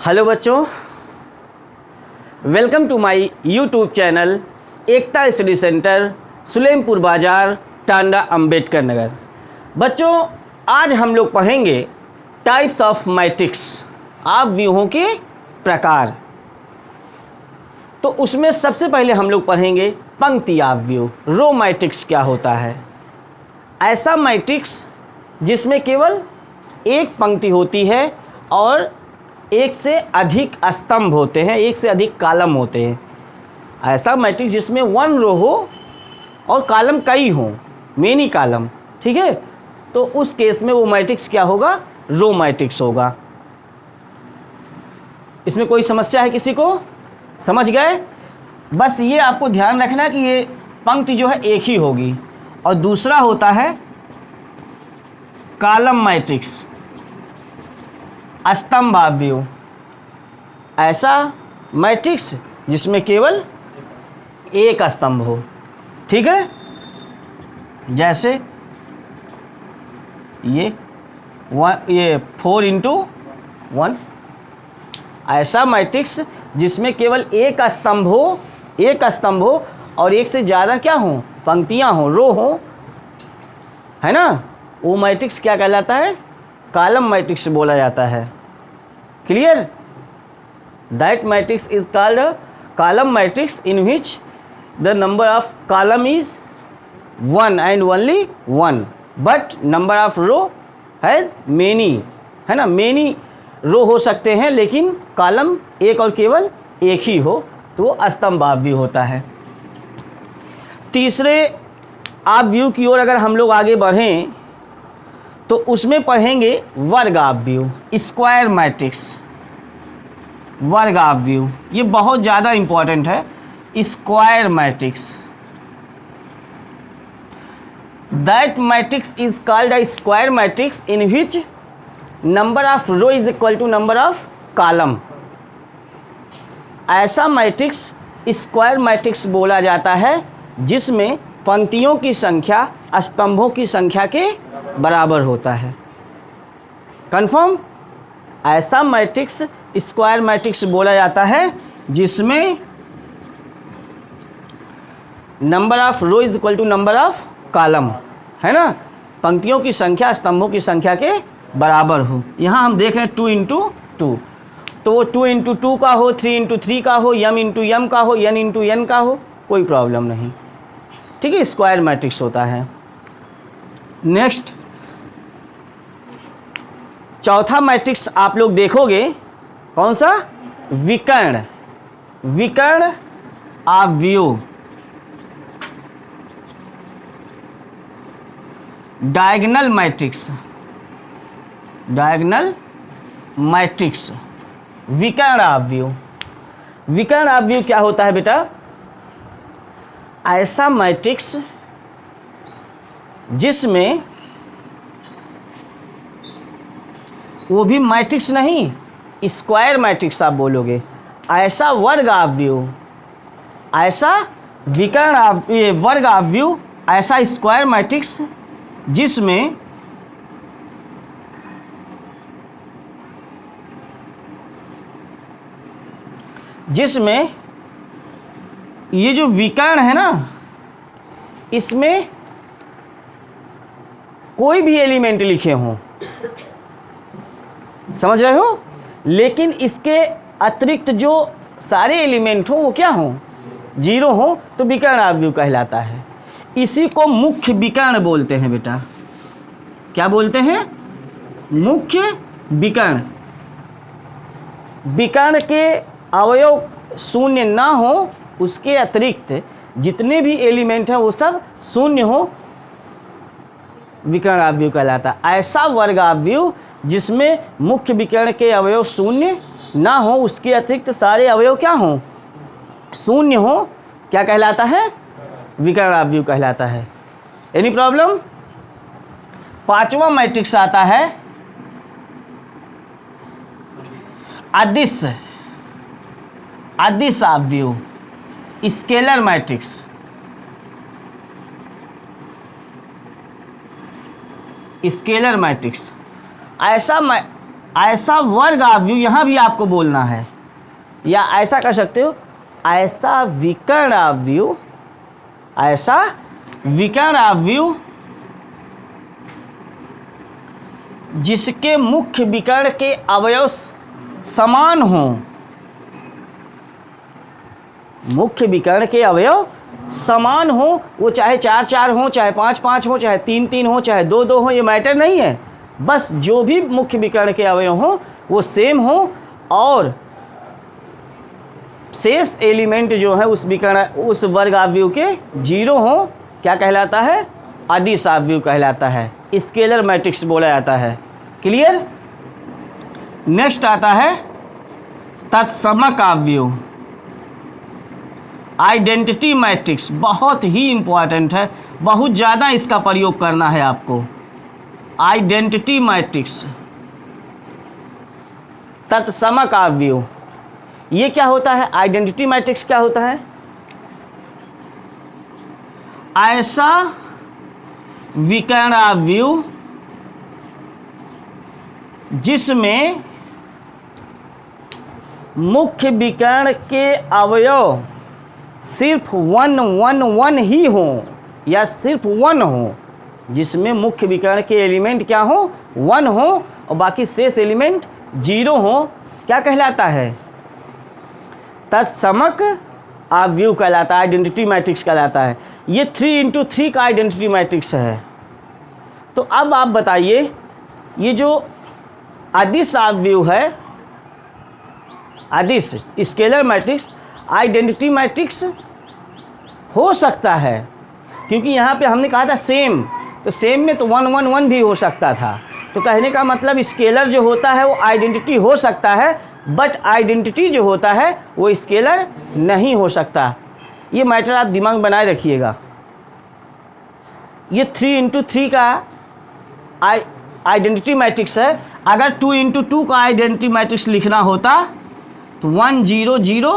Hello बच्चों, welcome to my YouTube channel Ekta study centre, Sulempur Bazar, Tanda, Ambedkar Nagar. बच्चों, आज हम लोग पढ़ेंगे टाइप्स ऑफ मैट्रिक्स, आव्यूहों के प्रकार। तो उसमें सबसे पहले हम लोग पढ़ेंगे पंक्ति आव्यूह, रो मैट्रिक्स क्या होता है। ऐसा मैट्रिक्स जिसमें केवल एक पंक्ति होती है और एक से अधिक स्तंभ होते हैं, एक से अधिक कॉलम होते हैं। ऐसा मैट्रिक्स जिसमें वन रो हो और कॉलम कई हों, मेनी कॉलम, ठीक है। तो उस केस में वो मैट्रिक्स क्या होगा? रो मैट्रिक्स होगा। इसमें कोई समस्या है किसी को? समझ गए? बस ये आपको ध्यान रखना कि ये पंक्ति जो है एक ही होगी और दूसरा होता है कॉलम मैट्रिक्स, स्तंभ आव्यूह। ऐसा मैट्रिक्स जिसमें केवल एक स्तंभ हो, ठीक है। जैसे ये 4 इंटू 1। ऐसा मैट्रिक्स जिसमें केवल एक स्तंभ हो और एक से ज़्यादा क्या हो? पंक्तियां हो, रो हो, है ना। वो मैट्रिक्स क्या कहलाता है? कॉलम मैट्रिक्स बोला जाता है। Clear? That matrix is called a column matrix in which the number of column is 1 and only 1, but number of row has many, है ना। मेनी रो हो सकते हैं लेकिन कॉलम एक और केवल एक ही हो, तो वो स्तंभ आव्यूह होता है। तीसरे आव्यूह की ओर अगर हम लोग आगे बढ़ें तो उसमें पढ़ेंगे वर्ग आव्यूह, स्क्वायर मैट्रिक्स, वर्ग आव्यूह। ये बहुत ज़्यादा इंपॉर्टेंट है। Square matrix, that matrix is called a square matrix in which number of row is equal to number of column. ऐसा मैट्रिक्स स्क्वायर मैट्रिक्स बोला जाता है जिसमें पंक्तियों की संख्या स्तंभों की संख्या के बराबर होता है। कंफर्म? ऐसा मैट्रिक्स स्क्वायर मैट्रिक्स बोला जाता है जिसमें number of row is equal to number of column, है ना। पंक्तियों की संख्या स्तंभों की संख्या के बराबर हो। यहाँ हम देख रहे हैं 2 इंटू 2, तो वो 2 इंटू 2 का हो, 3 इंटू 3 का हो, m इंटू m का हो, n इंटू n का हो, कोई प्रॉब्लम नहीं, ठीक है। स्क्वायर मैट्रिक्स होता है। नेक्स्ट, चौथा मैट्रिक्स आप लोग देखोगे, कौन सा? विकर्ण, विकर्ण आव्यूह, डायगोनल मैट्रिक्स, डायगोनल मैट्रिक्स, विकर्ण आव्यूह। विकर्ण आव्यूह क्या होता है बेटा? ऐसा मैट्रिक्स जिसमें वो भी मैट्रिक्स नहीं, स्क्वायर मैट्रिक्स आप बोलोगे। ऐसा वर्ग आव्यूह, ऐसा विकर्ण वर्ग आव्यूह, ऐसा स्क्वायर मैट्रिक्स जिसमें ये जो विकर्ण है ना, इसमें कोई भी एलिमेंट लिखे हों, समझ रहे हो, लेकिन इसके अतिरिक्त जो सारे एलिमेंट हों वो क्या हों? जीरो हों, तो विकर्ण आव्यूह कहलाता है। इसी को मुख्य विकर्ण बोलते हैं बेटा। क्या बोलते हैं? मुख्य विकर्ण। विकर्ण के अवयव शून्य ना हो, उसके अतिरिक्त जितने भी एलिमेंट हैं वो सब शून्य हो, विकर्ण आव्यूह कहलाता है। ऐसा वर्ग आव्यूह जिसमें मुख्य विकर्ण के अवयव शून्य ना हो, उसके अतिरिक्त सारे अवयव क्या हों? शून्य हो, क्या कहलाता है? विकर्ण आव्यूह कहलाता है। Any problem? पांचवा मैट्रिक्स आता है अदिश, अदिश आव्यूह, स्केलर मैट्रिक्स। स्केलर मैट्रिक्स, ऐसा ऐसा वर्ग आव्यूह, यहाँ भी आपको बोलना है, या ऐसा कर सकते हो, ऐसा विकर्ण आव्यूह, ऐसा विकर्ण आव्यूह जिसके मुख्य विकर्ण के अवयव समान हों, मुख्य विकर्ण के अवयव समान हो, वो चाहे 4 4 हो, चाहे 5 5 हो, चाहे 3 3 हो, चाहे 2 2 हो, ये मैटर नहीं है। बस जो भी मुख्य विकर्ण के अवयव हो वो सेम हो और शेष एलिमेंट जो है उस विकर्ण, उस वर्ग आव्यूह के 0 हो, क्या कहलाता है? अदिश आव्यूह कहलाता है, स्केलर मैट्रिक्स बोला जाता है। क्लियर? नेक्स्ट आता है तत्समक आव्यूह, आइडेंटिटी मैट्रिक्स, बहुत ही इंपॉर्टेंट है, बहुत ज़्यादा इसका प्रयोग करना है आपको। आइडेंटिटी मैट्रिक्स, तत्समक आव्यूह, ये क्या होता है? आइडेंटिटी मैट्रिक्स क्या होता है? ऐसा विकर्ण आव्यूह जिसमें मुख्य विकर्ण के अवयव सिर्फ 1 1 1 ही हो, या सिर्फ 1 हो, जिसमें मुख्य विकर्ण के एलिमेंट क्या हो? 1 हो और बाकी शेष एलिमेंट 0 हो, क्या कहलाता है? तत्समक आव्यूह कहलाता है, आइडेंटिटी मैट्रिक्स कहलाता है। ये 3x3 का आइडेंटिटी मैट्रिक्स है। तो अब आप बताइए, ये जो अदिश आव्यूह है, अदिश स्केलर मैट्रिक्स आइडेंटिटी मैट्रिक्स हो सकता है, क्योंकि यहाँ पे हमने कहा था सेम, तो सेम में तो 1 1 1 भी हो सकता था। तो कहने का मतलब स्केलर जो होता है वो आइडेंटिटी हो सकता है, बट आइडेंटिटी जो होता है वो स्केलर नहीं हो सकता। ये मैटर आप दिमाग में बनाए रखिएगा। ये 3x3 का आइडेंटिटी मैट्रिक्स है। अगर 2x2 का आइडेंटिटी मैट्रिक्स लिखना होता तो 1 0 0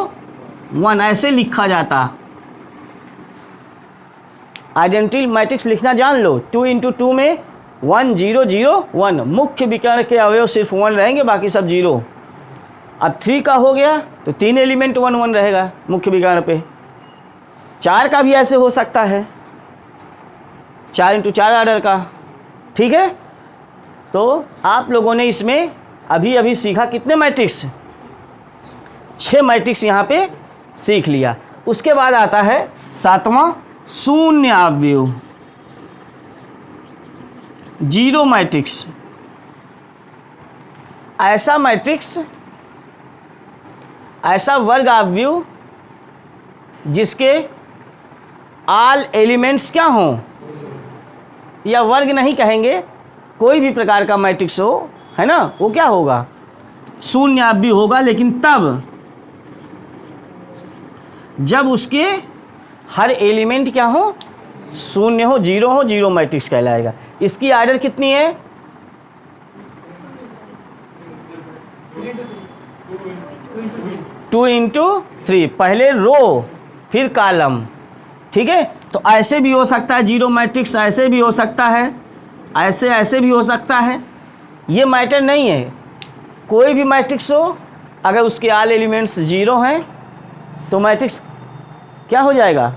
1 ऐसे लिखा जाता। आइडेंटिटी मैट्रिक्स लिखना जान लो, 2x2 में 1 0 0 1, मुख्य विकर्ण के अवयव सिर्फ 1 रहेंगे, बाकी सब 0। अब 3 का हो गया तो 3 एलिमेंट 1 1 रहेगा मुख्य विकर्ण पे। 4 का भी ऐसे हो सकता है, 4x4 ऑर्डर का। ठीक है, तो आप लोगों ने इसमें अभी अभी सीखा कितने मैट्रिक्स? 6 मैट्रिक्स यहाँ पे सीख लिया। उसके बाद आता है 7वां शून्य आव्यूह, 0 मैट्रिक्स। ऐसा मैट्रिक्स, ऐसा वर्ग आव्यूह जिसके ऑल एलिमेंट्स क्या हों, या वर्ग नहीं कहेंगे, कोई भी प्रकार का मैट्रिक्स हो, है ना, वो क्या होगा? शून्य आव्यूह होगा। लेकिन तब जब उसके हर एलिमेंट क्या हो? शून्य हो, 0 हो, 0 मैट्रिक्स कहलाएगा। इसकी ऑर्डर कितनी है? 2x3, पहले रो फिर कॉलम। ठीक है, तो ऐसे भी हो सकता है 0 मैट्रिक्स, ऐसे भी हो सकता है, ऐसे भी हो सकता है। ये मैटर नहीं है, कोई भी मैट्रिक्स हो, अगर उसके ऑल एलिमेंट्स 0 हैं तो मैट्रिक्स क्या हो जाएगा?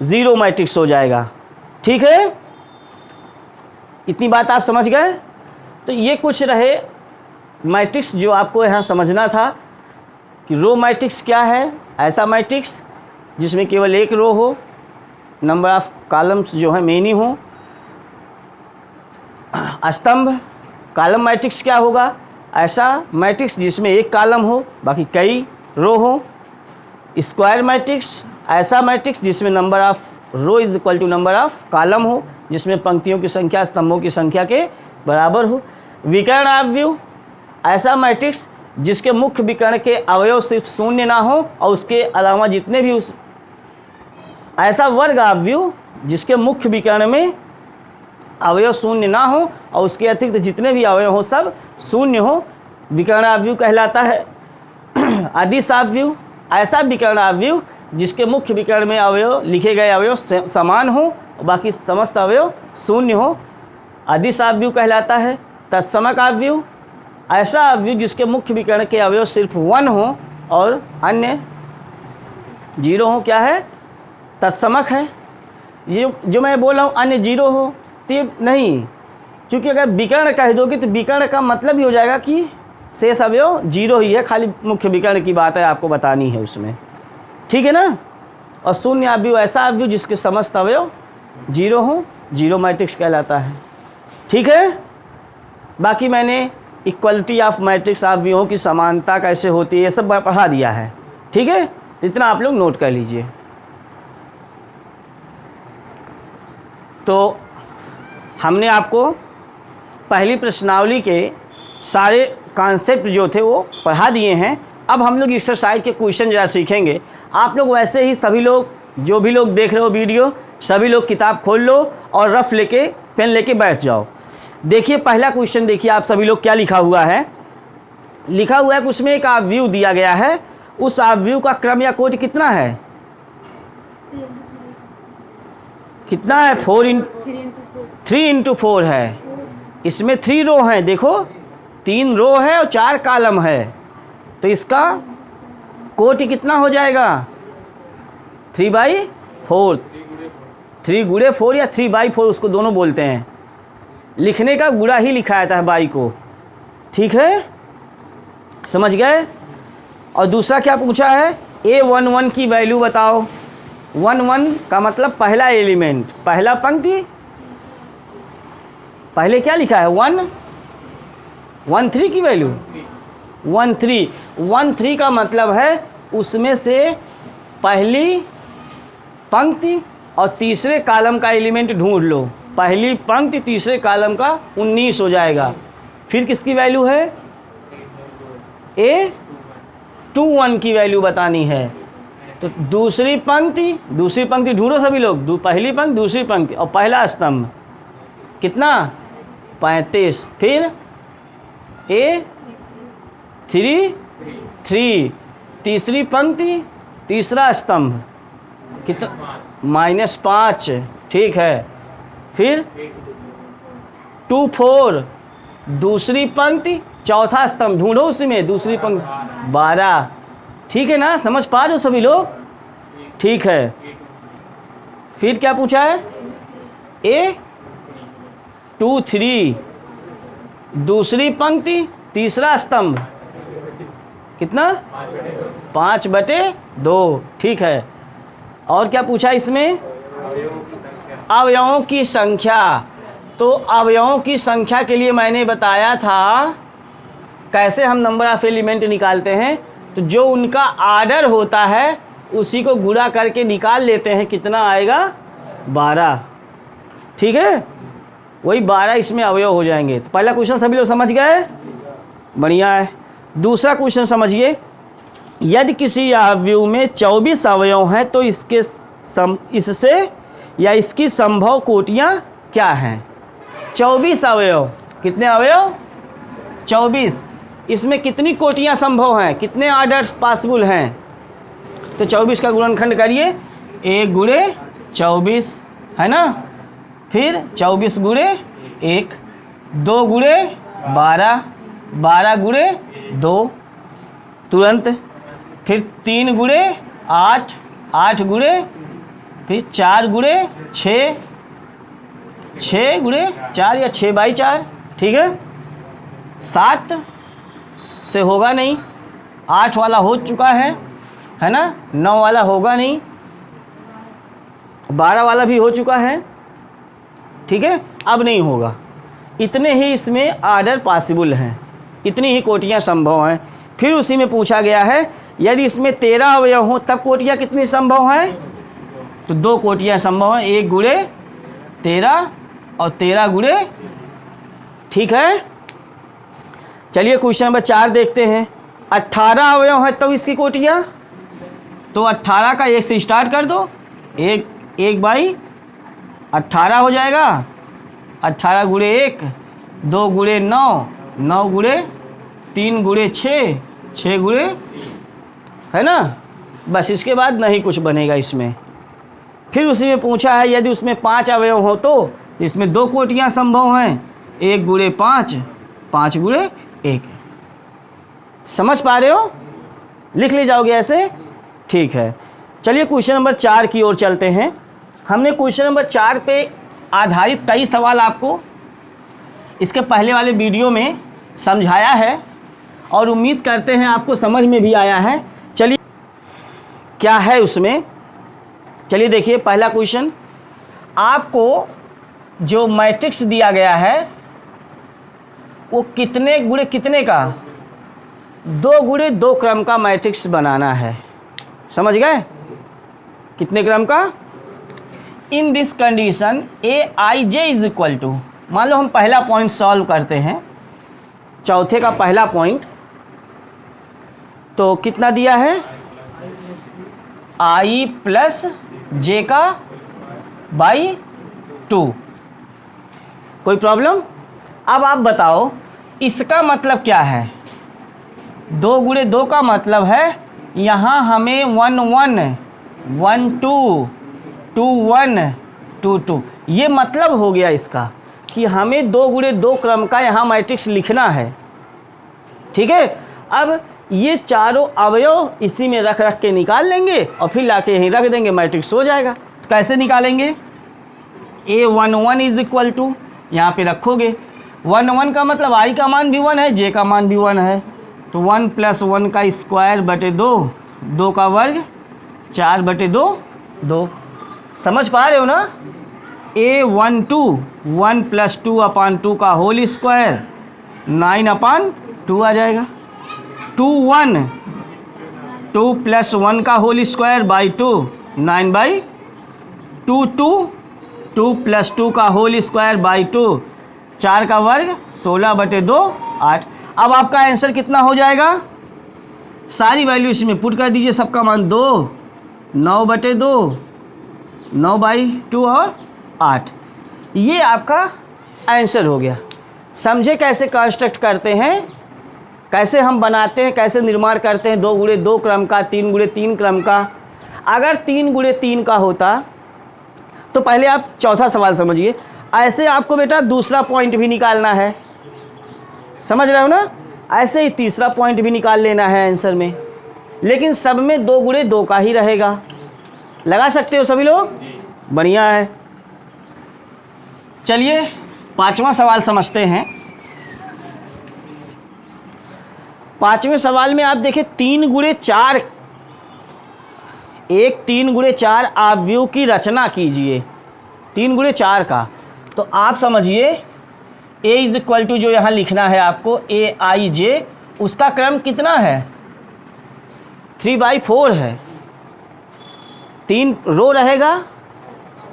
0 मैट्रिक्स हो जाएगा। ठीक है, इतनी बात आप समझ गए? तो ये कुछ रहे मैट्रिक्स जो आपको यहाँ समझना था कि रो मैट्रिक्स क्या है। ऐसा मैट्रिक्स जिसमें केवल एक रो हो, नंबर ऑफ कॉलम्स जो है मेनी हो। स्तंभ कॉलम मैट्रिक्स क्या होगा? ऐसा मैट्रिक्स जिसमें एक कॉलम हो, बाकी कई रो हो। स्क्वायर मैट्रिक्स ऐसा मैट्रिक्स जिसमें number of row is equal to number of column हो, जिसमें पंक्तियों की संख्या स्तंभों की संख्या के बराबर हो। विकर्ण आव्यूह ऐसा मैट्रिक्स जिसके मुख्य विकर्ण के अवयव सिर्फ शून्य ना हो और उसके अलावा जितने भी उस ऐसा वर्ग आव्यूह जिसके मुख्य विकर्ण में अवयव शून्य ना हो और उसके अतिरिक्त जितने भी अवयव हो सब शून्य हो, विकर्ण आव्यूह कहलाता है। अदिश आव्यूह ऐसा विकर्ण आव्यूह जिसके मुख्य विकर्ण में अवयव, लिखे गए अवयव समान हो और बाकी समस्त अवयव शून्य हो, अदिश आव्यूह कहलाता है। तत्समक आव्यूह ऐसा अवयव जिसके मुख्य विकर्ण के अवयव सिर्फ 1 हो और अन्य 0 हो, क्या है? तत्समक है। ये जो मैं बोल रहा हूँ अन्य 0 हो तो नहीं, क्योंकि अगर विकर्ण कह दोगे तो विकर्ण का मतलब ही हो जाएगा कि शेष अवयव 0 ही है, खाली मुख्य विकर्ण की बात है आपको बतानी है उसमें, ठीक है ना। और शून्य अवयव ऐसा अवयव जिसके समस्त अवयव 0 हो, 0 मैट्रिक्स कहलाता है, ठीक है। बाकी मैंने इक्वलिटी ऑफ मैट्रिक्स अवयवों की समानता कैसे होती है ये सब पढ़ा दिया है, ठीक है। इतना आप लोग नोट कर लीजिए। तो हमने आपको पहली प्रश्नावली के सारे कॉन्सेप्ट जो थे वो पढ़ा दिए हैं। अब हम लोग एक्सरसाइज के क्वेश्चन ज़रा सीखेंगे। आप लोग वैसे ही सभी लोग जो भी लोग देख रहे हो वीडियो, सभी लोग किताब खोल लो और रफ लेके पेन लेके बैठ जाओ। देखिए पहला क्वेश्चन, देखिए आप सभी लोग क्या लिखा हुआ है। लिखा हुआ है उसमें एक आव्यूह दिया गया है, उस आव्यूह का क्रम या कोटि कितना है? कितना है? 3 इंटू 4 है। इसमें 3 रो हैं, देखो 3 रो है और 4 कॉलम है, तो इसका कोटि कितना हो जाएगा? 3/4। 3 गुणे 4 या 3/4 उसको दोनों बोलते हैं। लिखने का गुणा ही लिखा जाता है बाई को, ठीक है, समझ गए। और दूसरा क्या पूछा है? A11 की वैल्यू बताओ। 11 का मतलब पहला एलिमेंट, पहला पंक्ति, पहले क्या लिखा है? 13 की वैल्यू 13 का मतलब है उसमें से पहली पंक्ति और तीसरे कॉलम का एलिमेंट ढूंढ लो। पहली पंक्ति तीसरे कॉलम का 19 हो जाएगा। फिर किसकी वैल्यू है? A21 की वैल्यू बतानी है। तो दूसरी पंक्ति ढूंढो सभी लोग। पहली पंक्ति, दूसरी पंक्ति और पहला स्तंभ कितना? 35। फिर A3 तीसरी पंक्ति तीसरा स्तंभ कितना? -5, ठीक है। फिर 24 दूसरी पंक्ति चौथा स्तंभ ढूंढो, उसमें दूसरी पंक्ति 12, ठीक है ना, समझ पा रहे हो सभी लोग? ठीक है। फिर क्या पूछा है? A23 दूसरी पंक्ति तीसरा स्तंभ कितना? 5/2, ठीक है। और क्या पूछा इसमें? अवयवों की संख्या। तो अवयवों की संख्या के लिए मैंने बताया था कैसे हम नंबर ऑफ एलिमेंट निकालते हैं। तो जो उनका आर्डर होता है उसी को गुणा करके निकाल लेते हैं, कितना आएगा? 12, ठीक है। वही 12 इसमें अवयव हो जाएंगे। तो पहला क्वेश्चन सभी लोग समझ गए? बढ़िया है। दूसरा क्वेश्चन समझिए। यदि किसी अवयव में 24 अवयव हैं तो इससे या इसकी संभव कोटियाँ क्या हैं? 24 अवयव, कितने अवयव? 24। इसमें कितनी कोटियाँ संभव हैं, कितने आर्डर्स पॉसिबल हैं? तो 24 का गुणनखंड करिए, 1 गुणे 24 है ना। फिर 24 गुणे 1, 2 गुणे 12, 12 गुणे 2 तुरंत। फिर 3 गुणे 8, 8 गुणे, फिर 4 गुणे 6, 6 गुणे 4 या 6/4, ठीक है। 7 से होगा नहीं, 8 वाला हो चुका है ना, 9 वाला होगा नहीं, 12 वाला भी हो चुका है, ठीक है, अब नहीं होगा। इतने ही इसमें आर्डर पॉसिबल हैं, इतनी ही कोटियाँ संभव हैं। फिर उसी में पूछा गया है यदि इसमें 13 अवयव हों तब कोटियाँ कितनी संभव हैं? तो 2 कोटियाँ संभव हैं, 1 गुणे 13 और 13 गुणे, ठीक है। चलिए क्वेश्चन नंबर 4 देखते हैं। 18 अवयव हैं तब इसकी कोटियाँ, तो 18 का 1 से स्टार्ट कर दो, 1/18 हो जाएगा। 18 गुणे 1, 2 गुणे 9, 9 गुणे 3 गुणे 6, 6 गुणे, है ना। बस इसके बाद नहीं कुछ बनेगा इसमें। फिर उसी में पूछा है यदि उसमें 5 अवयव हो तो इसमें 2 कोटियाँ संभव हैं, 1 गुणे 5, 5 गुणे 1, समझ पा रहे हो? लिख ले जाओगे ऐसे? ठीक है, चलिए क्वेश्चन नंबर 4 की ओर चलते हैं। हमने क्वेश्चन नंबर 4 पे आधारित कई सवाल आपको इसके पहले वाले वीडियो में समझाया है और उम्मीद करते हैं आपको समझ में भी आया है। चलिए क्या है उसमें, चलिए देखिए। पहला क्वेश्चन, आपको जो मैट्रिक्स दिया गया है वो कितने गुणे कितने का, 2 गुणे 2 क्रम का मैट्रिक्स बनाना है। समझ गए? कितने क्रम का? In this condition Aij is equal to, मान लो हम पहला पॉइंट सॉल्व करते हैं, चौथे का पहला पॉइंट, तो कितना दिया है? I प्लस जे का बाई 2। कोई प्रॉब्लम? अब आप बताओ इसका मतलब क्या है? 2 गुणे 2 का मतलब है यहाँ हमें 1 1 1 2 2 1 2 2, ये मतलब हो गया इसका कि हमें 2 गुणे 2 क्रम का यहाँ मैट्रिक्स लिखना है। ठीक है, अब ये चारों अवयव इसी में रख रख के निकाल लेंगे और फिर लाके यहीं रख देंगे, मैट्रिक्स हो जाएगा। तो कैसे निकालेंगे? A11 इज इक्वल टू, यहाँ पे रखोगे 1 1 का मतलब I का मान भी 1 है, J का मान भी 1 है, तो 1 + 1 का स्क्वायर बटे 2, 2 का वर्ग 4 बटे 2 2। समझ पा रहे हो ना? A12 1 + 2/2 का होल स्क्वायर 9/2 आ जाएगा। 2 1 2 + 1 का होल स्क्वायर बाई 2 9/2 2 2 + 2 का होल स्क्वायर बाई 2 4 का वर्ग 16 बटे 2 8। अब आपका आंसर कितना हो जाएगा? सारी वैल्यू इसमें पुट कर दीजिए, सबका मान 2 9 बटे 2 9/2 और 8। ये आपका आंसर हो गया। समझे कैसे कंस्ट्रक्ट करते हैं, कैसे हम बनाते हैं, कैसे निर्माण करते हैं 2 गुणे 2 क्रम का, 3 गुणे 3 क्रम का। अगर 3 गुणे 3 का होता तो पहले आप चौथा सवाल समझिए। ऐसे आपको बेटा दूसरा पॉइंट भी निकालना है, समझ रहे हो ना? ऐसे ही तीसरा पॉइंट भी निकाल लेना है आंसर में, लेकिन सब में 2 गुणे 2 का ही रहेगा। लगा सकते हो सभी लोग? बढ़िया है। चलिए 5वां सवाल समझते हैं। 5वें सवाल में आप देखिए 3 गुणे 4, एक 3 गुणे 4 अवयव की रचना कीजिए, 3 गुणे 4 का। तो आप समझिए A इज इक्वल टू, जो यहाँ लिखना है आपको Aij, उसका क्रम कितना है? 3/4 है। 3 रो रहेगा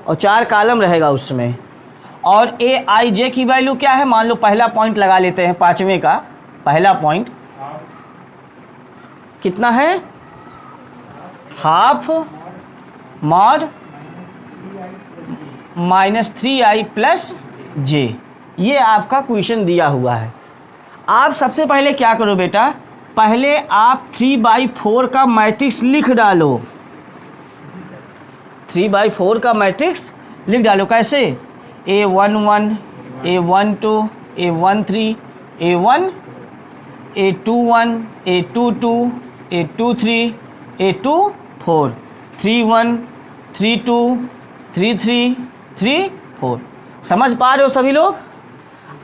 और 4 कॉलम रहेगा उसमें। और Aij की वैल्यू क्या है? मान लो पहला पॉइंट लगा लेते हैं, 5वें का पहला पॉइंट कितना है? Half mod -3i + j। ये आपका क्वेश्चन दिया हुआ है। आप सबसे पहले क्या करो बेटा, पहले आप 3/4 का मैट्रिक्स लिख डालो। 3/4 का मैट्रिक्स लिख डालो। कैसे? A11 A12 A13 A1 A21 A22 A23 A24 31 32 33 34। समझ पा रहे हो सभी लोग?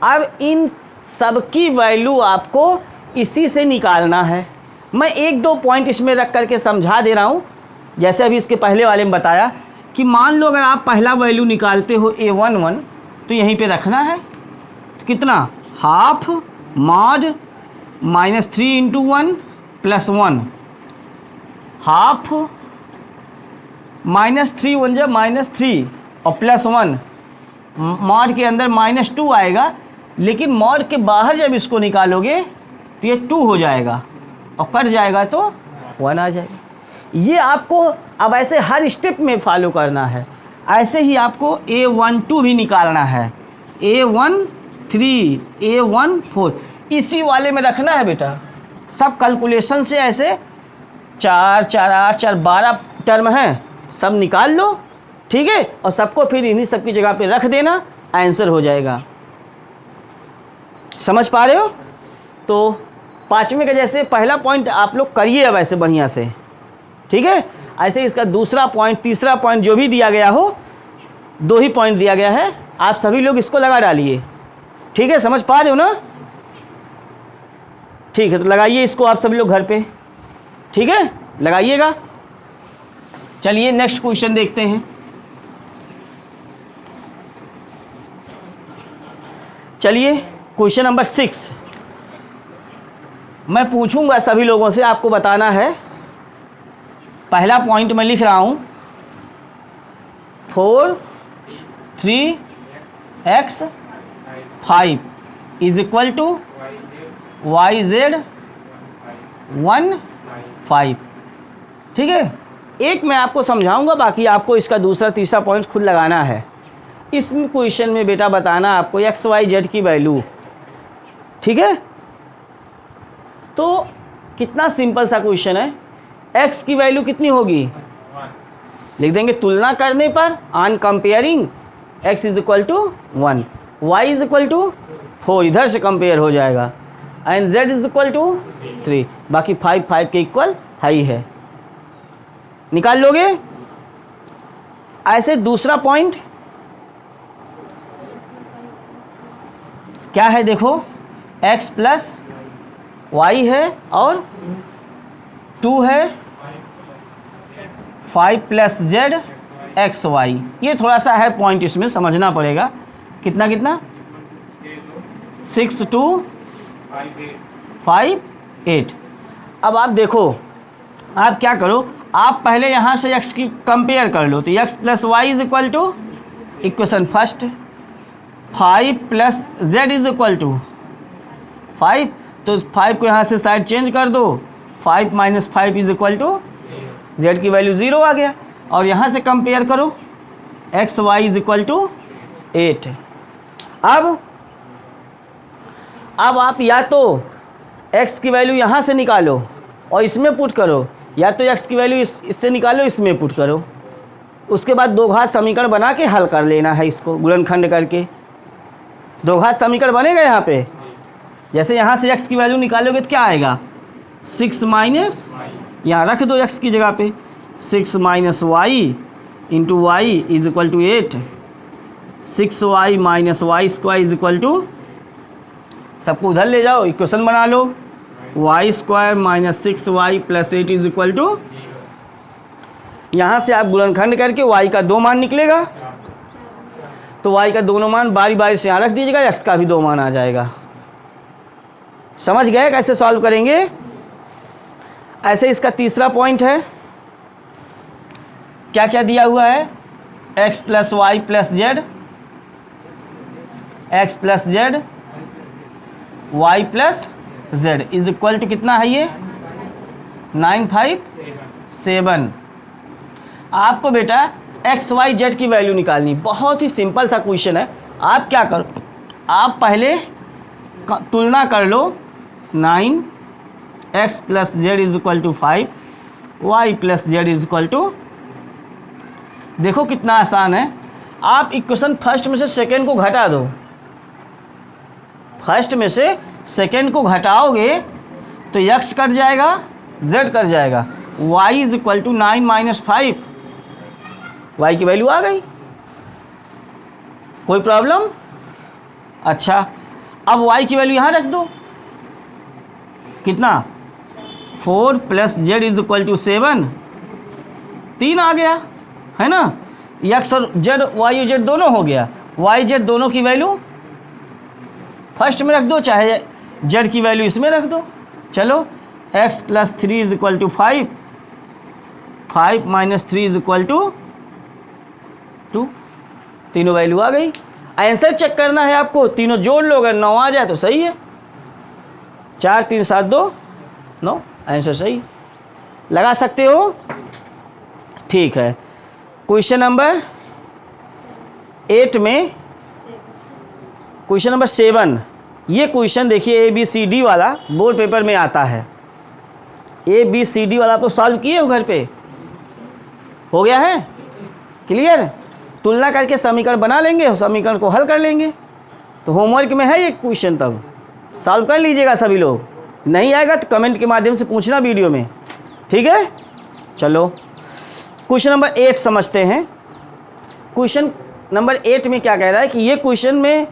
अब इन सब की वैल्यू आपको इसी से निकालना है। मैं 1-2 पॉइंट इसमें रख करके समझा दे रहा हूँ। जैसे अभी इसके पहले वाले में बताया कि मान लो अगर आप पहला वैल्यू निकालते हो A11, तो यहीं पे रखना है। तो कितना? हाफ मॉड -3 × 1 + 1, हाफ -3 1 जा -3 और +1, मॉड के अंदर -2 आएगा, लेकिन मॉड के बाहर जब इसको निकालोगे तो ये 2 हो जाएगा और कट जाएगा तो 1 आ जाएगा। ये आपको अब ऐसे हर स्टेप में फॉलो करना है। ऐसे ही आपको A12 भी निकालना है, A13 A14 इसी वाले में रखना है बेटा। सब कैलकुलेशन से ऐसे 4 4 8 4 12 टर्म हैं, सब निकाल लो। ठीक है, और सबको फिर इन्हीं सब की जगह पे रख देना, आंसर हो जाएगा। समझ पा रहे हो? तो पाँचवें का जैसे पहला पॉइंट आप लोग करिए अब ऐसे बढ़िया से, ठीक है। ऐसे इसका दूसरा पॉइंट, तीसरा पॉइंट जो भी दिया गया हो, 2 ही पॉइंट दिया गया है, आप सभी लोग इसको लगा डालिए, ठीक है। समझ पा रहे हो ना? ठीक है, तो लगाइए इसको आप सभी लोग घर पे, ठीक है, लगाइएगा। चलिए नेक्स्ट क्वेश्चन देखते हैं। चलिए क्वेश्चन नंबर 6 मैं पूछूंगा सभी लोगों से, आपको बताना है। पहला पॉइंट मैं लिख रहा हूं 4 3x 5 is equal to YZ 1 5, ठीक है। एक मैं आपको समझाऊंगा, बाकी आपको इसका दूसरा तीसरा पॉइंट खुद लगाना है। इस क्वेश्चन में बेटा बताना आपको एक्स वाई जेड की वैल्यू, ठीक है। तो कितना सिंपल सा क्वेश्चन है। एक्स की वैल्यू कितनी होगी, लिख देंगे तुलना करने पर, on comparing x is equal to 1, y is equal to 4, इधर से कंपेयर हो जाएगा, and z is equal to 3, बाकी 5 5 के इक्वल है ही है, निकाल लोगे। ऐसे दूसरा पॉइंट क्या है, देखो x प्लस वाई है और 2 है 5 प्लस जेड एक्स वाई। ये थोड़ा सा है पॉइंट, इसमें समझना पड़ेगा। कितना कितना 6 2 5 8। अब आप देखो, आप क्या करो, आप पहले यहाँ से x की कंपेयर कर लो, तो x plus y is equal to, equation first 5 plus z is equal to 5, तो 5 को यहाँ से साइड चेंज कर दो, 5 minus 5 is equal to, z की वैल्यू 0 आ गया। और यहाँ से कंपेयर करो x y is equal to 8। अब आप या तो x की वैल्यू यहाँ से निकालो और इसमें पुट करो, या तो x की वैल्यू इससे निकालो, इसमें पुट करो। उसके बाद दो घात समीकरण बना के हल कर लेना है, इसको गुणनखंड करके दो घात समीकरण बनेगा यहाँ पे। जैसे यहाँ से x की वैल्यू निकालोगे तो क्या आएगा, 6 माइनस, यहाँ रख दो x की जगह पे, 6 minus Y into Y is equal to 8, 6y minus Y square is equal to, सबको उधर ले जाओ, इक्वेशन बना लो, Y square minus 6y plus 8 is equal to, यहाँ से आप गुणनखंड करके y का 2 मान निकलेगा, तो y का दोनों मान बारी बारी से यहाँ रख दीजिएगा, x का भी 2 मान आ जाएगा। समझ गए कैसे सॉल्व करेंगे। ऐसे इसका तीसरा पॉइंट है, क्या क्या दिया हुआ है, x plus y plus z, x plus z y plus z is equal to कितना है ये 9 5 7। आपको बेटा एक्स वाई जेड की वैल्यू निकालनी, बहुत ही सिंपल सा क्वेश्चन है। आप क्या करो, आप पहले तुलना कर लो, 9 x plus z is equal to 5, y plus z is equal to, देखो कितना आसान है। आप इक्वेशन फर्स्ट में से सेकेंड को घटा दो, फर्स्ट में से सेकेंड को घटाओगे तो x कट जाएगा, z कट जाएगा, y is equal to 9 minus 5, y की वैल्यू आ गई, कोई प्रॉब्लम। अच्छा, अब y की वैल्यू यहाँ रख दो, कितना 4 plus z is equal to 7, 3 आ गया है ना, x और जेड वाई और जेड दोनों हो गया, वाई जेड दोनों की वैल्यू फर्स्ट में रख दो, चाहे जेड की वैल्यू इसमें रख दो। चलो x plus 3 is equal to 5, 5 minus 3 is equal to 2, तीनों वैल्यू आ गई। आंसर चेक करना है आपको, तीनों जोड़ लो, अगर 9 आ जाए तो सही है, 4 3 7 2 9, आंसर सही, लगा सकते हो। ठीक है, क्वेश्चन नंबर 8 में, क्वेश्चन नंबर 7, ये क्वेश्चन देखिए ABCD वाला बोर्ड पेपर में आता है। ABCD वाला तो सॉल्व किए हो घर पे, हो गया है क्लियर, तुलना करके समीकरण बना लेंगे, समीकरण को हल कर लेंगे। तो होमवर्क में है ये क्वेश्चन, तब सॉल्व कर लीजिएगा सभी लोग, नहीं आएगा तो कमेंट के माध्यम से पूछना वीडियो में, ठीक है। चलो क्वेश्चन नंबर 8 समझते हैं। क्वेश्चन नंबर 8 में क्या कह रहा है कि ये क्वेश्चन में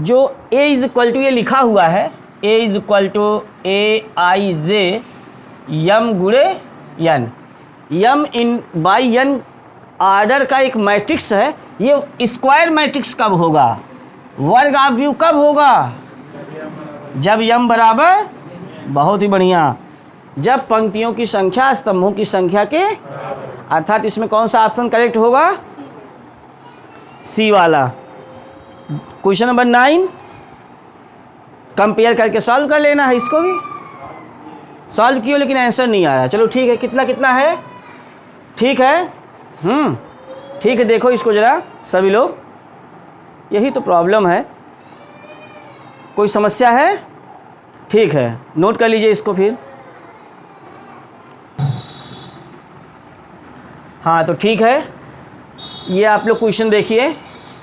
जो a इज इक्वल टू ये लिखा हुआ है, a is equal to aij m गुणे n, यम इन बाई n आर्डर का एक मैट्रिक्स है। ये स्क्वायर मैट्रिक्स कब होगा, वर्ग आव्यूह कब होगा, जब यम बराबर, बहुत ही बढ़िया, जब पंक्तियों की संख्या स्तंभों की संख्या के, अर्थात इसमें कौन सा ऑप्शन करेक्ट होगा, सी वाला। क्वेश्चन नंबर 9 कंपेयर करके सॉल्व कर लेना है, इसको भी सॉल्व किया लेकिन आंसर नहीं आया। चलो ठीक है, कितना कितना है, ठीक है, ठीक है। देखो इसको ज़रा सभी लोग, यही तो प्रॉब्लम है, कोई समस्या है, ठीक है, नोट कर लीजिए इसको फिर। हाँ तो ठीक है, ये आप लोग क्वेश्चन देखिए,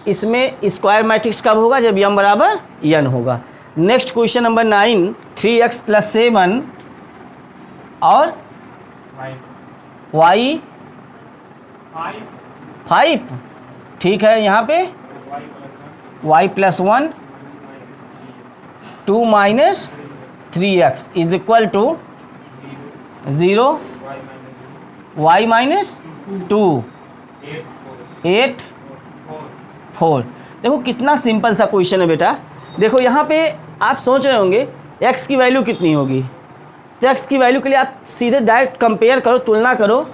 इसमें स्क्वायर मैट्रिक्स कब होगा, जब यम बराबर n होगा। नेक्स्ट क्वेश्चन नंबर 9, 3x + 7 और y 5, ठीक है। यहाँ पे y + 1 2 - 3x is equal to 0 y - 2 8 4। देखो कितना सिंपल सा क्वेश्चन है बेटा। देखो यहाँ पे आप सोच रहे होंगे x की वैल्यू कितनी होगी, तो x की वैल्यू के लिए आप सीधे डायरेक्ट कंपेयर करो, तुलना करो।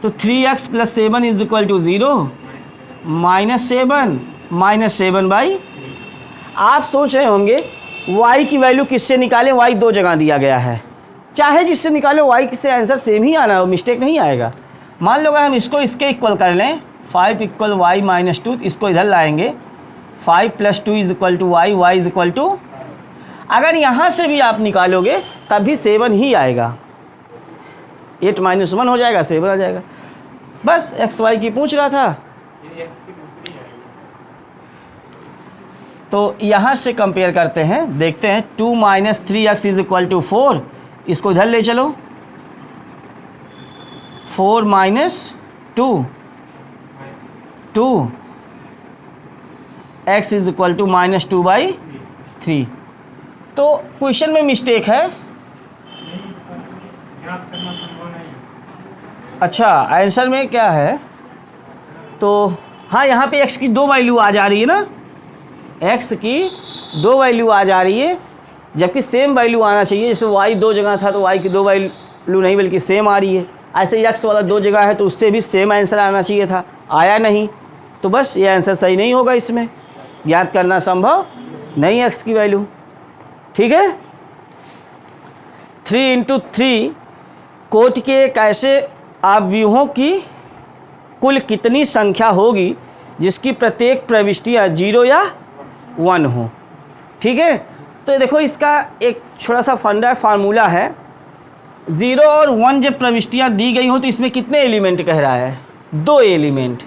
तो 3x + 7 इज इक्वल टू 0 -7 7/। आप सोच रहे होंगे y की वैल्यू किससे निकालें, y दो जगह दिया गया है, चाहे जिससे निकालो y से आंसर सेम ही आना, मिस्टेक नहीं आएगा। मान लो अगर हम इसको इसके इक्वल कर लें, 5 = y - 2, इसको इधर लाएंगे, 5 + 2 is equal to y, y is equal to, अगर यहाँ से भी आप निकालोगे तब भी 7 ही आएगा, 8 - 1 हो जाएगा, 7 आ जाएगा। बस x y की पूछ रहा था, तो यहाँ से कंपेयर करते हैं, देखते हैं। 2 - 3x इज इक्वल टू 4, इसको इधर ले चलो, 4 - 2 2 x इज इक्वल टू -2/3। तो क्वेश्चन में मिस्टेक है। अच्छा आंसर में क्या है, तो हाँ यहाँ पे x की 2 वैल्यू आ जा रही है ना, x की 2 वैल्यू आ जा रही है, जबकि सेम वैल्यू आना चाहिए। जैसे y 2 जगह था तो y की 2 वैल्यू नहीं बल्कि सेम आ रही है, ऐसे x वाला 2 जगह है तो उससे भी सेम आंसर आना चाहिए था, आया नहीं, तो बस ये आंसर सही नहीं होगा, इसमें ज्ञात करना संभव नहीं x की वैल्यू, ठीक है। 3 × 3 कोटि के एक ऐसे आव्यूहों की कुल कितनी संख्या होगी जिसकी प्रत्येक प्रविष्टियाँ 0 या 1 हो, ठीक है। तो देखो इसका एक छोटा सा फंडा फार्मूला है, 0 और 1 जब प्रविष्टियाँ दी गई हो तो इसमें कितने एलिमेंट कह रहा है, 2 एलिमेंट,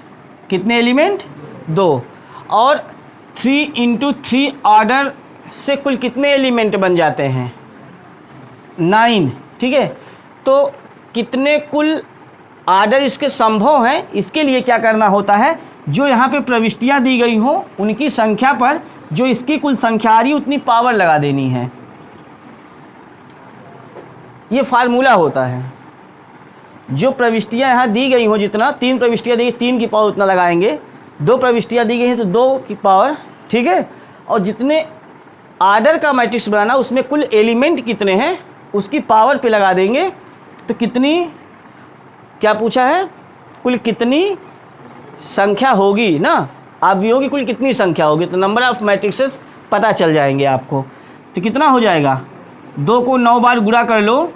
कितने एलिमेंट, 2, और 3 × 3 ऑर्डर से कुल कितने एलिमेंट बन जाते हैं, 9, ठीक है। तो कितने कुल आर्डर इसके संभव हैं, इसके लिए क्या करना होता है, जो यहाँ पे प्रविष्टियाँ दी गई हों उनकी संख्या पर जो इसकी कुल संख्या आ रही उतनी पावर लगा देनी है, ये फार्मूला होता है। जो प्रविष्टियाँ यहाँ दी गई हों, जितना 3 प्रविष्टियाँ दी गई 3 की पावर उतना लगाएंगे, 2 प्रविष्टियाँ दी गई हैं तो 2 की पावर, ठीक है। और जितने आर्डर का मैट्रिक्स बनाना उसमें कुल एलिमेंट कितने हैं उसकी पावर पे लगा देंगे, तो कितनी, क्या पूछा है, कुल कितनी संख्या होगी ना, अवयवों की कुल कितनी संख्या होगी, तो नंबर ऑफ मैट्रिक्सेस पता चल जाएंगे आपको। तो कितना हो जाएगा, 2 को 9 बार गुणा कर लो,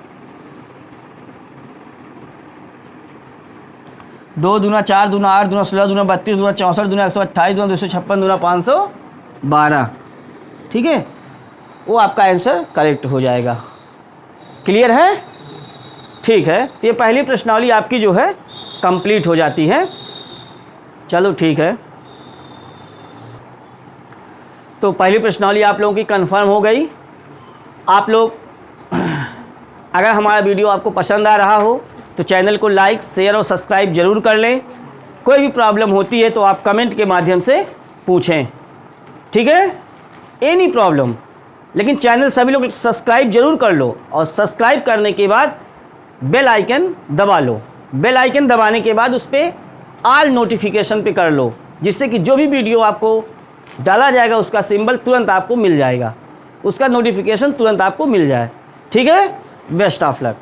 2 दूना 4 दूना 8 दूना 16 दूना 32 दूना 64 दूना 128 दूना 256 दूना 512, ठीक है, वो आपका आंसर करेक्ट हो जाएगा। क्लियर है, ठीक है। तो ये पहली प्रश्नावली आपकी जो है कंप्लीट हो जाती है। चलो ठीक है, तो पहली प्रश्नावली आप लोगों की कंफर्म हो गई। आप लोग अगर हमारा वीडियो आपको पसंद आ रहा हो तो चैनल को लाइक, शेयर और सब्सक्राइब जरूर कर लें। कोई भी प्रॉब्लम होती है तो आप कमेंट के माध्यम से पूछें, ठीक है, एनी प्रॉब्लम। लेकिन चैनल सभी लोग सब्सक्राइब जरूर कर लो और सब्सक्राइब करने के बाद बेल आइकन दबा लो। बेल आइकन दबाने के बाद उस पर ऑल नोटिफिकेशन पे कर लो, जिससे कि जो भी वीडियो आपको डाला जाएगा उसका सिंबल तुरंत आपको मिल जाएगा, उसका नोटिफिकेशन तुरंत आपको मिल जाए। ठीक है, बेस्ट ऑफ लक।